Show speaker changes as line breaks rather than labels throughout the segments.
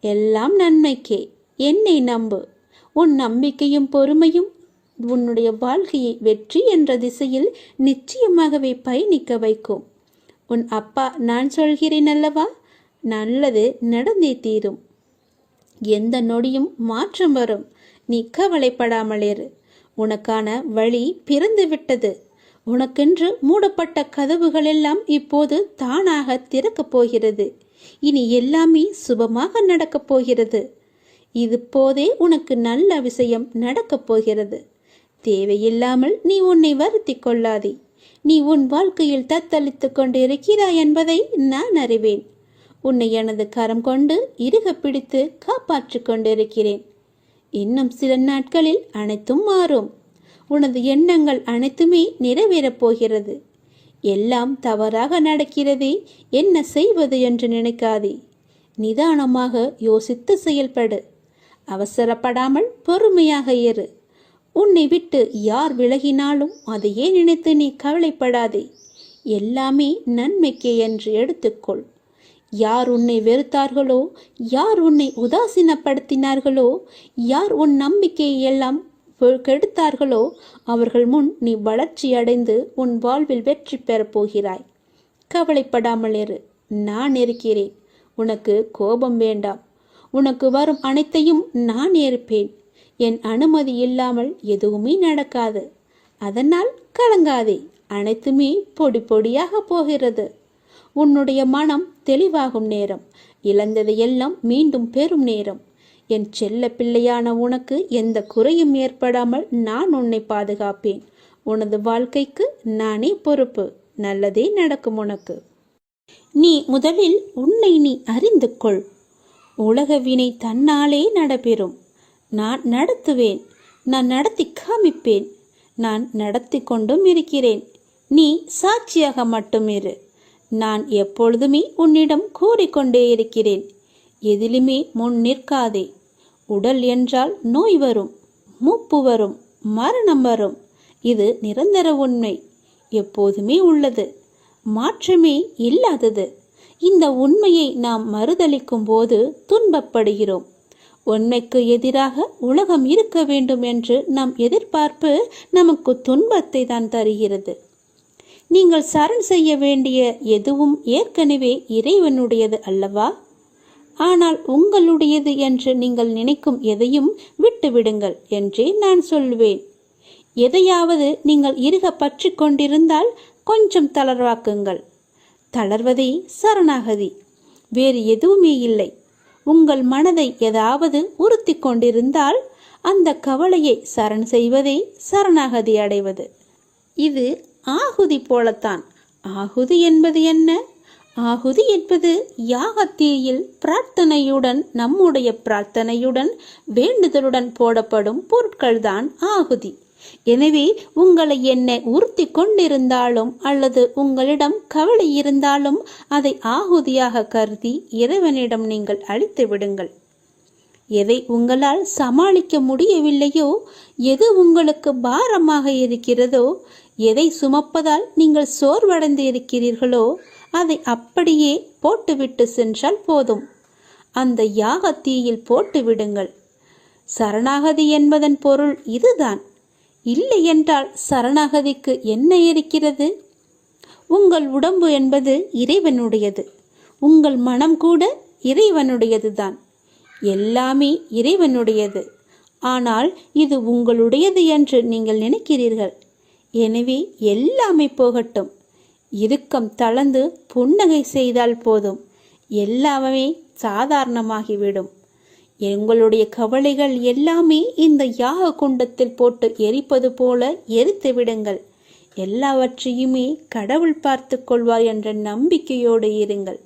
எல்லாம் நன்மைக்கே. என்னை நம்பு. உன் நம்பிக்கையும் பொறுமையும் உன்னுடைய வாழ்க்கையை வெற்றி என்ற திசையில் நிச்சயமாகவே பயணிக்க வைக்கும். உன் அப்பா நான் சொல்கிறேன் அல்லவா, நல்லது நடந்தே தீரும். எந்த நொடியும் மாற்றம் வரும். நீ கவலைப்படாமல் இரு. உனக்கான வழி பிறந்து விட்டது. உனக்கென்று மூடப்பட்ட கதவுகள் எல்லாம் இப்போது தானாக திறக்கப் போகிறது. இனி எல்லாமே சுபமாக நடக்கப் போகிறது. இது போதே உனக்கு நல்ல விஷயம் நடக்கப் போகிறது. தேவையில்லாமல் நீ உன்னை வருத்தி கொள்ளாதே. நீ உன் வாழ்க்கையில் தத்தளித்து கொண்டு இருக்கிறாய் என்பதை நான் அறிவேன். உன்னை எனது கரம் கொண்டு இறுக பிடித்து காப்பாற்றி கொண்டிருக்கிறேன். இன்னும் சில நாட்களில் அனைத்தும் மாறும். உனது எண்ணங்கள் அனைத்துமே நிறைவேறப் போகிறது. எல்லாம் தவறாக நடக்கிறதே, என்ன செய்வது என்று நினைக்காதே. நிதானமாக யோசித்து செயல்படு. அவசரப்படாமல் பொறுமையாக இரு. உன்னை விட்டு யார் விலகினாலும் அதையே நினைத்து நீ கவலைப்படாதே. எல்லாமே நன்மைக்கே என்று எடுத்துக்கொள். யார் உன்னை வெறுத்தார்களோ, யார் உன்னை உதாசீனப்படுத்தினார்களோ, யார் உன் நம்பிக்கையை எல்லாம் கெடுத்தார்களோ அவர்கள் முன் நீ வளர்ச்சி அடைந்து உன் வாழ்வில் வெற்றி பெறப் போகிறாய். கவலைப்படாமல் இரு. நான் இருக்கிறேன். உனக்கு கோபம் வேண்டாம். உனக்கு வரும் அனைத்தையும் நான் ஏற்பேன். என் அனுமதி இல்லாமல் எதுவுமே நடக்காது. அதனால் கலங்காதே. அனைத்துமே பொடி பொடியாக போகிறது. உன்னுடைய மனம் தெளிவாகும் நேரம். இழந்ததையெல்லாம் மீண்டும் பெறும் நேரம். என் செல்ல பிள்ளையான உனக்கு எந்த குறையும் ஏற்படாமல் நான் உன்னை பாதுகாப்பேன். உனது வாழ்க்கைக்கு நானே பொறுப்பு. நல்லதே நடக்கும் உனக்கு. நீ முதலில் உன்னை நீ அறிந்து கொள். உலக வினை தன்னாலே நடைபெறும். நான் நடத்துவேன். நான் நடத்தி காமிப்பேன். நான் நடத்தி கொண்டும் இருக்கிறேன். நீ சாட்சியாக மட்டும் இரு. நான் எப்பொழுதுமே உன்னிடம் கூறிக்கொண்டே இருக்கிறேன். எதிலுமே முன் நிற்காதே. உடல் என்றால் நோய் வரும், மூப்பு வரும், மரணம் வரும். இது நிரந்தர உண்மை. எப்போதுமே உள்ளது. மாற்றமே இல்லாதது. இந்த உண்மையை நாம் மறுதலிக்கும் போது துன்பப்படுகிறோம். உண்மைக்கு எதிராக உலகம் இருக்க வேண்டும் என்று நம் எதிர்பார்ப்பு நமக்கு துன்பத்தை தான் தருகிறது. நீங்கள் சரண் செய்ய வேண்டிய எதுவும் ஏற்கனவே இறைவனுடையது அல்லவா? ஆனால் உங்களுடையது என்று நீங்கள் நினைக்கும் எதையும் விட்டுவிடுங்கள் என்றே நான் சொல்வேன். எதையாவது நீங்கள் இறுக பற்றி கொண்டிருந்தால் கொஞ்சம் தளர்வாக்குங்கள். தளர்வதே சரணாகதி. வேறு எதுவுமே இல்லை. உங்கள் மனதை ஏதாவது உறுத்தி கொண்டிருந்தால் அந்த கவலையை சரண் செய்வதே சரணாகதி அடைவது. இது ஆகுதி போலத்தான். ஆகுதி என்பது என்ன? ஆகுதி என்பது யாகத்தீயில் பிரார்த்தனையுடன், நம்முடைய பிரார்த்தனையுடன், வேண்டுதலுடன் போடப்படும் பொருட்கள்தான் ஆகுதி. எனவே உங்களை என்னை உறுத்தி கொண்டிருந்தாலும் அல்லது உங்களிடம் கவலை இருந்தாலும் அதை ஆகுதியாக கருதி இறைவனிடம் நீங்கள் அளித்து விடுங்கள். எதை உங்களால் சமாளிக்க முடியவில்லையோ, எது உங்களுக்கு பாரமாக இருக்கிறதோ, எதை சுமப்பதால் நீங்கள் சோர்வடைந்து இருக்கிறீர்களோ அதை அப்படியே போட்டுவிட்டு சென்றால் போதும். அந்த யாகத்தீயில் போட்டு விடுங்கள். சரணாகதி என்பதன் பொருள் இதுதான். இல்லை என்றால் சரணாகதிக்கு என்ன இருக்கிறது? உங்கள் உடம்பு என்பது இறைவனுடையது. உங்கள் மனம் கூட இறைவனுடையதுதான். எல்லாமே இறைவனுடையது. ஆனால் இது உங்களுடையது என்று நீங்கள் நினைக்கிறீர்கள். எனவே எல்லாமே போகட்டும். இறுக்கம் தளர்ந்து புன்னகை செய்தால் போதும். எல்லாமே சாதாரணமாகிவிடும். எங்களுடைய கவலைகள் எல்லாமே இந்த யாக குண்டத்தில் போட்டு எரிப்பது போல எரித்து விடுங்கள். எல்லாவற்றையுமே கடவுள் பார்த்து கொள்வார் என்ற நம்பிக்கையோடு இருங்கள்.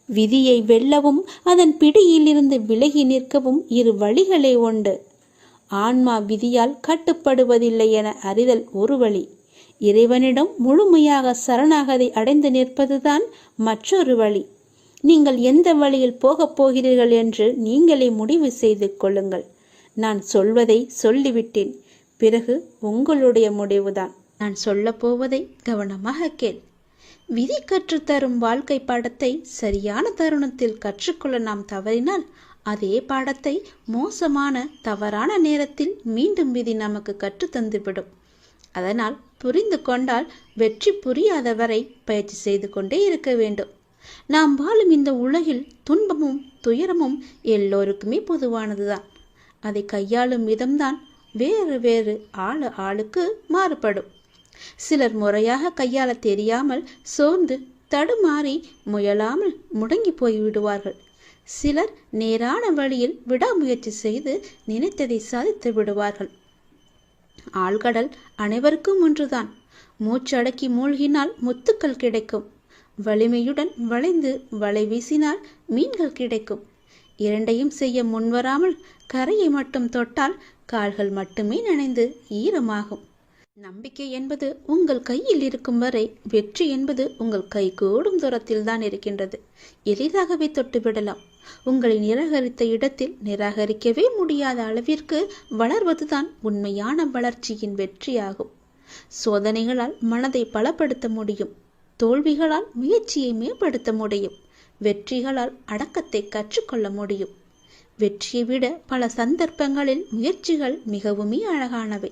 விதியை வெல்லவும் அதன் பிடியிலிருந்து விலகி நிற்கவும் இரு வழிகளே உண்டு. ஆன்மா விதியால் கட்டுப்படுவதில்லை என அறிதல் ஒரு வழி. இறைவனிடம் முழுமையாக சரணாகதி அடைந்து நிற்பதுதான் மற்றொரு வழி. நீங்கள் எந்த வழியில் போகப் போகிறீர்கள் என்று நீங்களே முடிவு செய்து கொள்ளுங்கள். நான் சொல்வதை சொல்லிவிட்டேன். பிறகு உங்களுடைய முடிவுதான். நான் சொல்ல போவதை கவனமாக கேள். விதி கற்றுத்தரும் வாழ்க்கை பாடத்தை சரியான தருணத்தில் கற்றுக்கொள்ள நாம் தவறினால் அதே பாடத்தை மோசமான தவறான நேரத்தில் மீண்டும் விதி நமக்கு கற்றுத்தந்துவிடும். அதனால் புரிந்து கொண்டால் வெற்றி புரியாதவரை பயிற்சி செய்து கொண்டே இருக்க வேண்டும். நாம் வாழும் இந்த உலகில் துன்பமும் துயரமும் எல்லோருக்குமே பொதுவானதுதான். அதை கையாளும் விதம்தான் வேறு வேறு ஆளுக்கு மாறுபடும். சிலர் முறையாக கையாள தெரியாமல் சோர்ந்து தடுமாறி முயலாமல் முடங்கி போய் விடுவார்கள். சிலர் நேரான வழியில் விடாமுயற்சி செய்து நினைத்ததை சாதித்து விடுவார்கள். ஆழ்கடல் அனைவருக்கும் ஒன்றுதான். மூச்சடக்கி மூழ்கினால் முத்துக்கள் கிடைக்கும். வலிமையுடன் வளைந்து வலை வீசினால் மீன்கள் கிடைக்கும். இரண்டையும் செய்ய முன்வராமல் கரையை மட்டும் தொட்டால் கால்கள் மட்டுமே நனைந்து ஈரமாகும். நம்பிக்கை என்பது உங்கள் கையில் இருக்கும் வரை வெற்றி என்பது உங்கள் கை கூடும் தூரத்தில் தான் இருக்கின்றது. எளிதாகவே தொட்டுவிடலாம். உங்களை நிராகரித்த இடத்தில் நிராகரிக்கவே முடியாத அளவிற்கு வளர்வதுதான் உண்மையான வளர்ச்சியின் வெற்றியாகும். சோதனைகளால் மனதை பலப்படுத்த முடியும். தோல்விகளால் முயற்சியை மேம்படுத்த முடியும். வெற்றிகளால் அடக்கத்தை கற்றுக்கொள்ள முடியும். வெற்றியை விட பல சந்தர்ப்பங்களில் முயற்சிகள் மிகவுமே அழகானவை.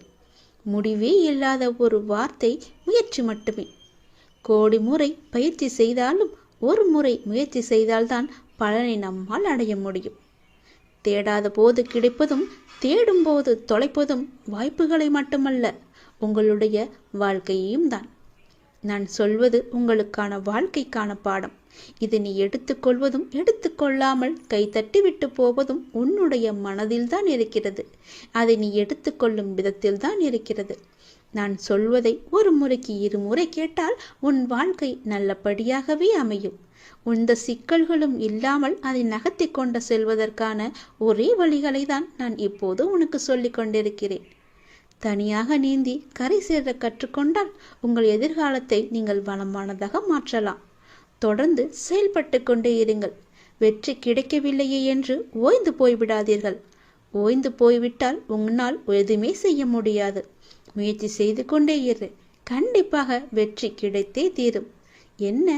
முடிவே இல்லாத ஒரு வார்த்தை முயற்சி மட்டுமே. கோடி முறை பயிற்சி செய்தாலும் ஒரு முறை முயற்சி செய்தால்தான் பலனை நம்மால் அடைய முடியும். தேடாத போது கிடைப்பதும் தேடும் போது தொலைப்பதும் வாய்ப்புகளை மட்டுமல்ல, உங்களுடைய வாழ்க்கையையும் தான். நான் சொல்வது உங்களுக்கான வாழ்க்கைக்கான பாடம். இதை நீ எடுத்துக்கொள்வதும் எடுத்துக்கொள்ளாமல் கைத்தட்டி விட்டு போவதும் உன்னுடைய மனதில்தான் இருக்கிறது. அதை நீ எடுத்துக்கொள்ளும் விதத்தில்தான் இருக்கிறது. நான் சொல்வதை ஒரு முறைக்கு இருமுறை கேட்டால் உன் வாழ்க்கை நல்லபடியாகவே அமையும். இந்த சிக்கல்களும் இல்லாமல் அதை நகர்த்தி கொண்டு செல்வதற்கான ஒரே வழிகளை தான் நான் இப்போது உனக்கு சொல்லிக் கொண்டிருக்கிறேன். தனியாக நீந்தி கரை சேர கற்றுக்கொண்டால் உங்கள் எதிர்காலத்தை நீங்கள் வளமானதாக மாற்றலாம். தொடர்ந்து செயல்பட்டு கொண்டே இருங்கள். வெற்றி கிடைக்கவில்லையே என்று ஓய்ந்து போய்விடாதீர்கள். ஓய்ந்து போய்விட்டால் உன்னால் எதுவுமே செய்ய முடியாது. முயற்சி செய்து கொண்டே இரு. கண்டிப்பாக வெற்றி கிடைத்தே தீரும். என்ன,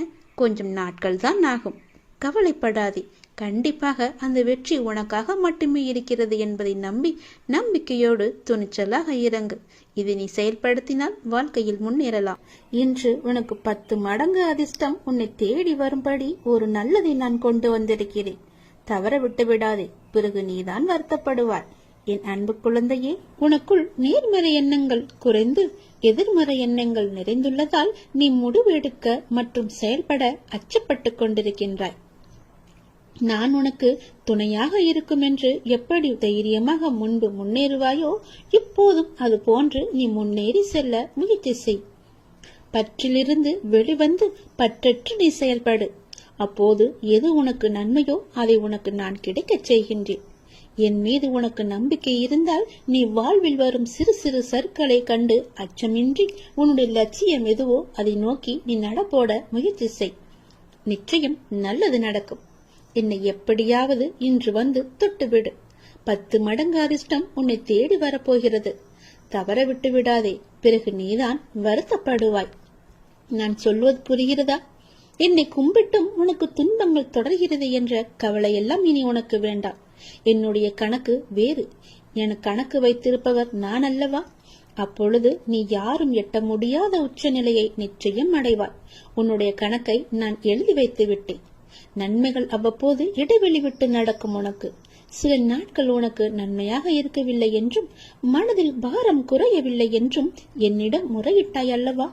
கொஞ்சம் நாட்கள் தான் ஆகும். கவலைப்படாதே. கண்டிப்பாக அந்த வெற்றி உனக்காக மட்டுமே இருக்கிறது என்பதை நம்பி நம்பிக்கையோடு துணிச்சலாக இறங்கு. இதை நீ செயல்படுத்தினால் வாழ்க்கையில் முன்னேறலாம். இன்று உனக்கு 10 மடங்கு அதிர்ஷ்டம் உன்னை தேடி வரும்படி ஒரு நல்லதை நான் கொண்டு வந்திருக்கிறேன். தவற விட்டு விடாதே, பிறகு நீதான் வருத்தப்படுவாய். என் அன்பு குழந்தையே, உனக்குள் நேர்மறை எண்ணங்கள் குறைந்து எதிர்மறை எண்ணங்கள் நிறைந்துள்ளதால் நீ முடிவெடுக்க மற்றும் செயல்பட அச்சப்பட்டு கொண்டிருக்கின்றாய். நான் உனக்கு துணையாக இருக்கும் என்று எப்படி தைரியமாக முன்பு முன்னேறுவாயோ இப்போதும் அது போன்று நீ முன்னேறி செல்ல முயற்சி செய். பற்றிலிருந்து வெளிவந்து பற்றற்று நீ செயல்படு. அப்போது எது உனக்கு நன்மையோ அதை உனக்கு நான் கிடைக்கச் செய்கின்றேன். என் மீது உனக்கு நம்பிக்கை இருந்தால் நீ வாழ்வில் வரும் சிறு சிறு சறுக்களை கண்டு அச்சமின்றி உன்னுடைய லட்சியம் எதுவோ அதை நோக்கி நீ நடப்போட முயற்சி செய். நிச்சயம் நல்லது நடக்கும். என்னை எப்படியாவது இன்று வந்து தொட்டுவிடு. 10 மடங்கு அதிர்ஷ்டம் உன்னை தேடி வரப்போகிறது. தவற விட்டு விடாதே, பிறகு நீதான் வருத்தப்படுவாய். நான் சொல்வது புரிகிறதா? என்னை கும்பிட்டும் உனக்கு துன்பங்கள் தொடர்கிறது என்ற கவலையெல்லாம் இனி உனக்கு வேண்டாம். என்னுடைய கணக்கு வேறு. எனக்கு கணக்கு வைத்திருப்பவர் நான் அல்லவா? அப்பொழுது நீ யாரும் எட்ட முடியாத உச்சநிலையை நிச்சயம் அடைவாய். உன்னுடைய கணக்கை நான் எழுதி வைத்து விட்டேன். நன்மைகள் அவ்வப்போது இடைவெளி விட்டு நடக்கும். உனக்கு சில நாட்கள் உனக்கு நன்மையாக இருக்கவில்லை என்றும் மனதில் பாரம் குறையவில்லை என்றும் என்னிடம் முறையிட்டாய் அல்லவா?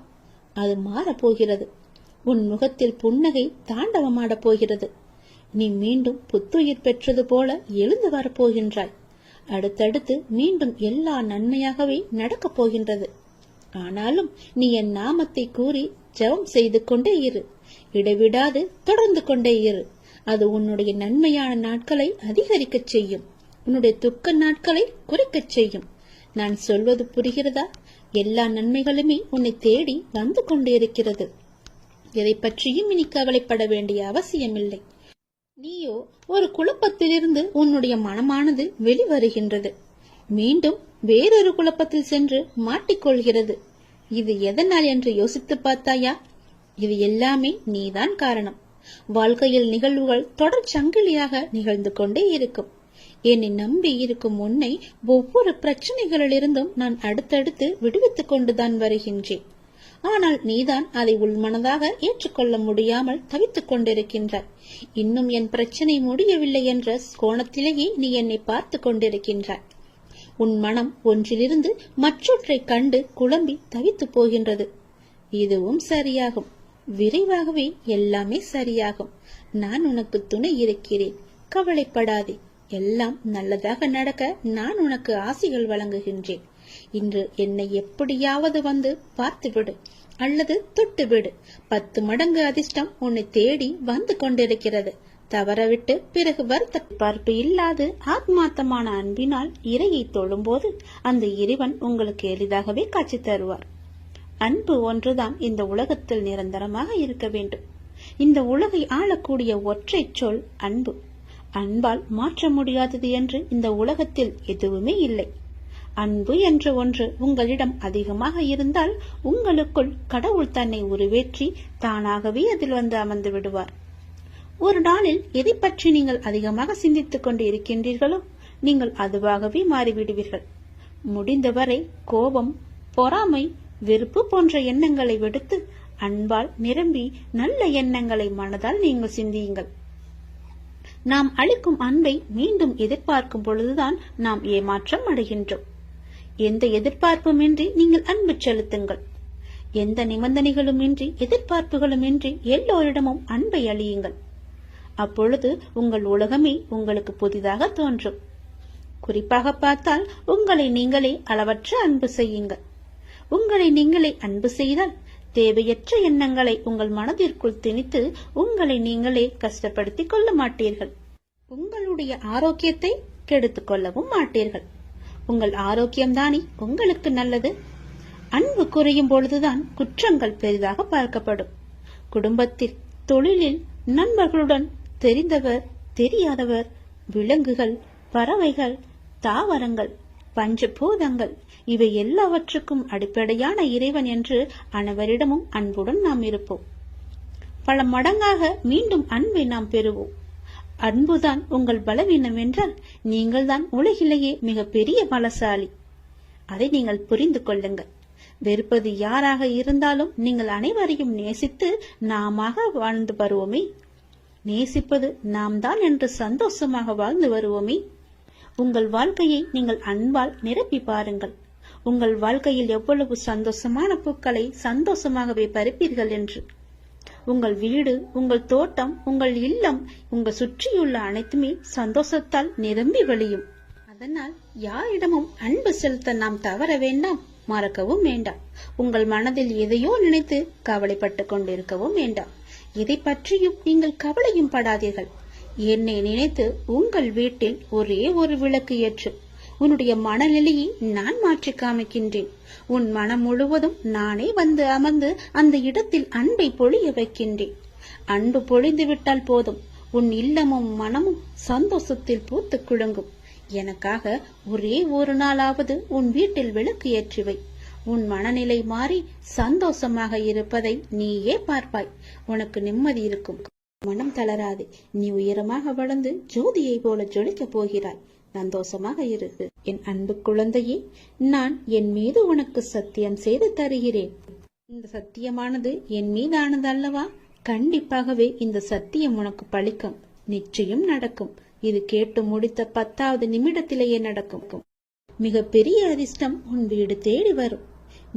அது மாறப்போகிறது. உன் முகத்தில் புன்னகை தாண்டவமாடப் போகிறது. நீ மீண்டும் புத்துயிர் பெற்றது போல எழுந்து வரப்போகின்றாய். அடுத்தடுத்து மீண்டும் எல்லா நன்மையாகவே நடக்கப் போகின்றது. ஆனாலும் நீ என் நாமத்தை கூறி ஜெபம் செய்து கொண்டே இரு. இடைவிடாது தொடர்ந்து கொண்டே இரு. அது உன்னுடைய நன்மையான நாட்களை அதிகரிக்கச் செய்யும். உன்னுடைய துக்க நாட்களை குறைக்கச் செய்யும். நான் சொல்வது புரிகிறதா? எல்லா நன்மைகளுமே உன்னை தேடி வந்து கொண்டே இருக்கிறது. எதை பற்றியும் இனி கவலைப்பட வேண்டிய அவசியமில்லை. நீயோ ஒரு குழப்பத்திலிருந்து உன்னுடைய மனமானது வெளிவருகின்றது. மீண்டும் வேறொரு குழப்பத்தில் சென்று மாட்டிக்கொள்கிறது. இது எதனால் என்று யோசித்து பார்த்தாயா? இது எல்லாமே நீதான் காரணம். வாழ்க்கையில் நிகழ்வுகள் தொடர் சங்கிலியாக நிகழ்ந்து கொண்டே இருக்கும். என்னை நம்பி இருக்கும் உன்னை ஒவ்வொரு பிரச்சனைகளிலிருந்தும் நான் அடுத்தடுத்து விடுவித்துக் கொண்டுதான் வருகின்றேன். ஆனால் நீதான் அதை உள்மனதாக ஏற்றுக்கொள்ள முடியாமல் தவித்துக் கொண்டிருக்கின்றாய். இன்னும் என் பிரச்சனை முடியவில்லை என்ற கோணத்திலேயே நீ என்னை பார்த்து கொண்டிருக்கின்றாய். உன் மனம் ஒன்றிலிருந்து மற்றொன்றை கண்டு குழம்பி தவித்து போகின்றது. இதுவும் சரியாகும். விரைவாகவே எல்லாமே சரியாகும். நான் உனக்கு துணை இருக்கிறேன். கவலைப்படாதே. எல்லாம் நல்லதாக நடக்க நான் உனக்கு ஆசிகள் வழங்குகின்றேன். இன்று என்னை எப்படியாவது வந்து பார்த்துவிடு அல்லது தொட்டுவிடு. 10 மடங்கு அதிர்ஷ்டம் உன்னை தேடி வந்து கொண்டிருக்கிறது. தவறவிட்டு பிறகு வருத்த பார்ப்பு இல்லாது ஆத்மார்த்தமான அன்பினால் இறையை தொழும்போது அந்த இறைவன் உங்களுக்கு எளிதாகவே காட்சி தருவார். அன்பு ஒன்றுதான் இந்த உலகத்தில் நிரந்தரமாக இருக்க வேண்டும். இந்த உலகை ஆளக்கூடிய ஒற்றை சொல் அன்பு. அன்பால் மாற்ற முடியாதது என்று இந்த உலகத்தில் எதுவுமே இல்லை. அன்பு என்ற ஒன்று உங்களிடம் அதிகமாக இருந்தால் உங்களுக்குள் கடவுள் தன்னை உருவேற்றி தானாகவே அதில் வந்து அமர்ந்து விடுவார். ஒரு நாளில் எதை பற்றி நீங்கள் அதிகமாக சிந்தித்துக் கொண்டு இருக்கின்றீர்களோ நீங்கள் அதுவாகவே மாறிவிடுவீர்கள். முடிந்தவரை கோபம், பொறாமை, வெறுப்பு போன்ற எண்ணங்களை விடுத்து அன்பால் நிரம்பி நல்ல எண்ணங்களை மனதால் நீங்கள் சிந்தியுங்கள். நாம் அளிக்கும் அன்பை மீண்டும் எதிர்பார்க்கும் பொழுதுதான் நாம் ஏமாற்றம் அடைகின்றோம். எந்த எதிர்பார்ப்புமின்றி நீங்கள் அன்பு செலுத்துங்கள். எந்த நிபந்தனைகளும் இன்றி எதிர்பார்ப்புகளும் இன்றி எல்லோரிடமும் அன்பை அளியுங்கள். அப்பொழுது உங்கள் உலகமே உங்களுக்கு புதிதாக தோன்றும். குறிப்பாக பார்த்தால் உங்களை நீங்களே அளவற்ற அன்பு செய்யுங்கள். உங்களை நீங்களே அன்பு செய்தால் தேவையற்ற எண்ணங்களை உங்கள் மனதிற்குள் திணித்து உங்களை நீங்களே கஷ்டப்படுத்திக் கொள்ள மாட்டீர்கள். உங்களுடைய ஆரோக்கியத்தை கெடுத்துக் கொள்ளவும் மாட்டீர்கள். உங்கள் ஆரோக்கியம்தானே உங்களுக்கு நல்லது. அன்பு குறையும் பொழுதுதான் குற்றங்கள் பெரிதாக பார்க்கப்படும். குடும்பத்தில், தொழிலில், நண்பர்களுடன், தெரிந்தவர், தெரியாதவர், விலங்குகள், பறவைகள், தாவரங்கள், பஞ்சபூதங்கள் இவை எல்லாவற்றுக்கும் அடிப்படையான இறைவன் என்று அனைவரிடமும் அன்புடன் நாம் இருப்போம். பல மடங்காக மீண்டும் அன்பை நாம் பெறுவோம். அன்புதான் உங்கள் பலவீனம் என்றால் நீங்கள் தான் உலகிலேயே மிக பெரிய பலசாலி. அதை நீங்கள் புரிந்து கொள்ளுங்கள். வெறுப்பது யாராக இருந்தாலும் நீங்கள் அனைவரையும் நேசித்து நாமாக வாழ்ந்து வருவோமே. நேசிப்பது நாம் தான் என்று சந்தோஷமாக வாழ்ந்து வருவோமே. உங்கள் வாழ்க்கையை நீங்கள் அன்பால் நிரப்பி பாருங்கள். உங்கள் வாழ்க்கையில் எவ்வளவு சந்தோஷமான பூக்களை சந்தோஷமாகவே பறிப்பீர்கள் என்று. உங்கள் வீடு, உங்கள் தோட்டம், உங்கள் இல்லம், உங்கள் சுற்றியுள்ள அனைத்துமே சந்தோஷத்தால் நிரம்பி வழியும். அதனால் யாரிடமும் அன்பு செலுத்த நாம் தவற வேண்டாம், மறக்கவும் வேண்டாம். உங்கள் மனதில் எதையோ நினைத்து கவலைப்பட்டு கொண்டிருக்கவும் வேண்டாம். இதை பற்றியும் நீங்கள் கவலையும் படாதீர்கள். என்னை நினைத்து உங்கள் வீட்டில் ஒரே ஒரு விளக்கு ஏற்று. உன்னுடைய மனநிலையை நான் மாற்றி காமிக்கின்றேன். உன் மனம் முழுவதும் நானே வந்து அமர்ந்து அந்த இடத்தில் அன்பை பொழிய வைக்கின்றேன். அன்பு பொழிந்து விட்டால் போதும், உன் இல்லமும் மனமும் சந்தோஷத்தில் பூத்து குலுங்கும். எனக்காக ஒரே ஒரு நாளாவது உன் வீட்டில் விளக்கு ஏற்றுவை. உன் மனநிலை மாறி சந்தோஷமாக இருப்பதை நீயே பார்ப்பாய். உனக்கு நிம்மதி இருக்கும். மனம் தளராது. நீ உயரமாக வளர்ந்து ஜோதியை போல ஜொலிக்கப் போகிறாய். சந்தோஷமாக இரு. என் அன்பு குழந்தையே, நான் என் மீது உனக்கு சத்தியம் செய்து தருகிறேன். இந்த சத்தியமானது என் மீதானது அல்லவா? கண்டிப்பாகவே இந்த சத்தியம் உனக்கு பலிக்கும். நிச்சயம் நடக்கும். இது கேட்டு முடித்த 10வது நிமிடத்திலேயே நடக்கும். மிக பெரிய அதிர்ஷ்டம் உன் வீடு தேடி வரும்.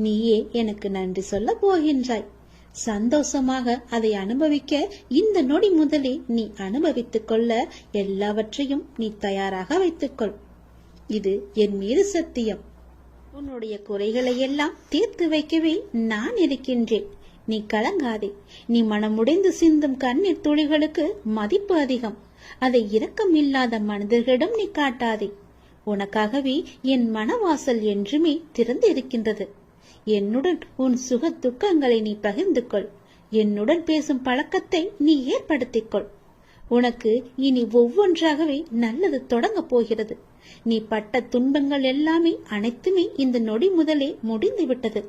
நீயே எனக்கு நன்றி சொல்ல போகின்றாய். சந்தோஷமாக அதை அனுபவிக்க இந்த நொடி முதலே நீ அனுபவித்துக் கொள்ள எல்லாவற்றையும் நீ தயாராக வைத்துக்கொள். இது என் மீது சத்தியம். உன்னுடைய குறைகளை எல்லாம் தீர்த்து வைக்கவே நான் இருக்கின்றேன். நீ கலங்காதே. நீ மனமுடைந்து சிந்தும் கண்ணீர் துளிகளுக்கு மதிப்பு அதிகம். அதை இரக்கம் இல்லாத மனிதர்களிடம் நீ காட்டாதே. உனக்காகவே என் மனவாசல் என்றுமே திறந்து இருக்கின்றது. என்னுடன் உன் சுக துக்கங்களை நீ பகிர்ந்து கொள். என்னுடன் பேசும் பழக்கத்தை நீ ஏற்படுத்திக் கொள். உனக்கு இனி ஒவ்வொன்றாகவே நல்லது தொடங்க போகிறது. நீ பட்ட துன்பங்கள் எல்லாமே அனைத்துமே இந்த நொடி முதலே முடிந்து விட்டது.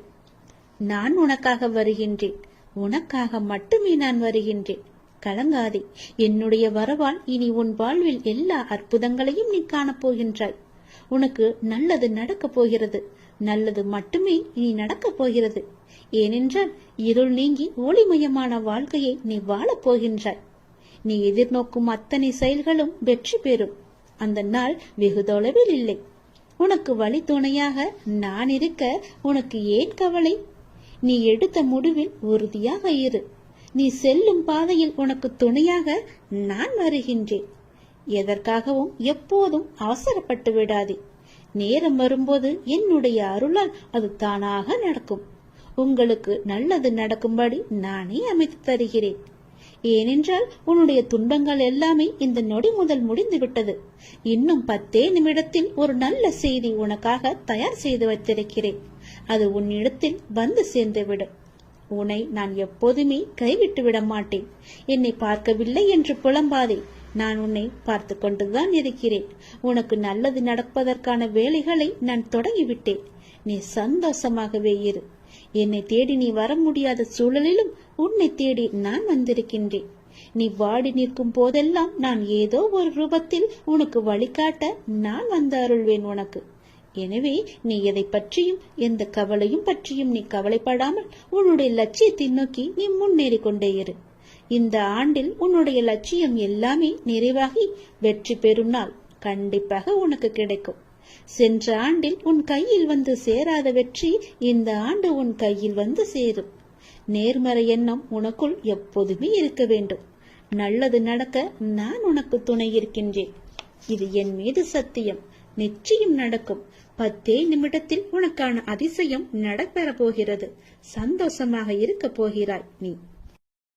நான் உனக்காக வருகின்றேன். உனக்காக மட்டுமே நான் வருகின்றேன். கலங்காதே. என்னுடைய வரவால் இனி உன் வாழ்வில் எல்லா அற்புதங்களையும் நீ காணப்போகின்றாய். உனக்கு நல்லது நடக்கப் போகிறது. நல்லது மட்டுமே இனி நடக்கப் போகிறது. ஏனென்றால் இருள் நீங்கி ஒளிமயமான வாழ்க்கையை நீ வாழப் போகின்றாய். நீ எதிர்நோக்கும் அத்தனை செயல்களும் வெற்றி பெறும். அந்த நாள் வெகு தொலைவில் இல்லை. உனக்கு வழி துணையாக நான் இருக்க உனக்கு ஏன் கவலை? நீ எடுத்த முடிவில் உறுதியாக இரு. நீ செல்லும் பாதையில் உனக்கு துணையாக நான் வருகின்றேன். எதற்காகவும் எப்போதும் அவசரப்பட்டு விடாதே. நேரம் வரும்போது என்னுடைய அருளால் அது தானாக நடக்கும். உங்களுக்கு நல்லது நடக்கும்படி நானே அமைத்து தருகிறேன். ஏனென்றால் உன்னுடைய துன்பங்கள் எல்லாமே இந்த நொடி முதல் முடிந்து விட்டது. இன்னும் 10 நிமிடத்தில் ஒரு நல்ல செய்தி உனக்காக தயார் செய்து வைத்திருக்கிறேன். அது உன்னிடத்தில் வந்து சேர்ந்துவிடும். உன்னை நான் எப்போதுமே கைவிட்டு விட மாட்டேன். என்னை பார்க்கவில்லை என்று புலம்பாதே. நான் உன்னை பார்த்து கொண்டுதான் இருக்கிறேன். உனக்கு நல்லது நடப்பதற்கான வேலைகளை நான் தொடங்கிவிட்டேன். நீ சந்தோஷமாகவே இரு. என்னை தேடி நீ வர முடியாத சூழலிலும் உன்னை தேடி நான் வந்திருக்கின்றேன். நீ வாடி நிற்கும் போதெல்லாம் நான் ஏதோ ஒரு ரூபத்தில் உனக்கு வழிகாட்ட நான் வந்து அருள்வேன் உனக்கு. எனவே நீ எதை பற்றியும் எந்த கவலையும் பற்றியும் நீ கவலைப்படாமல் உன்னுடைய லட்சியத்தை நோக்கி நீ முன்னேறி கொண்டே இரு. இந்த ஆண்டில் உன்னுடைய லட்சியம் எல்லாமே நிறைவாகி வெற்றி பெறும் நாள் கண்டிப்பாக உனக்கு கிடைக்கும். சென்ற ஆண்டில் உன் கையில் வந்து சேராத வெற்றி இந்த ஆண்டு உன் கையில் வந்து சேரும். நேர்மறை எண்ணம் உனக்குள் எப்போதுமே இருக்க வேண்டும். நல்லது நடக்க நான் உனக்கு துணை இருக்கின்றேன். இது என் மீது சத்தியம். நிச்சயம் நடக்கும். 10 நிமிடத்தில் உனக்கான அதிசயம் நடைபெற போகிறது. சந்தோஷமாக இருக்க போகிறாய் நீ.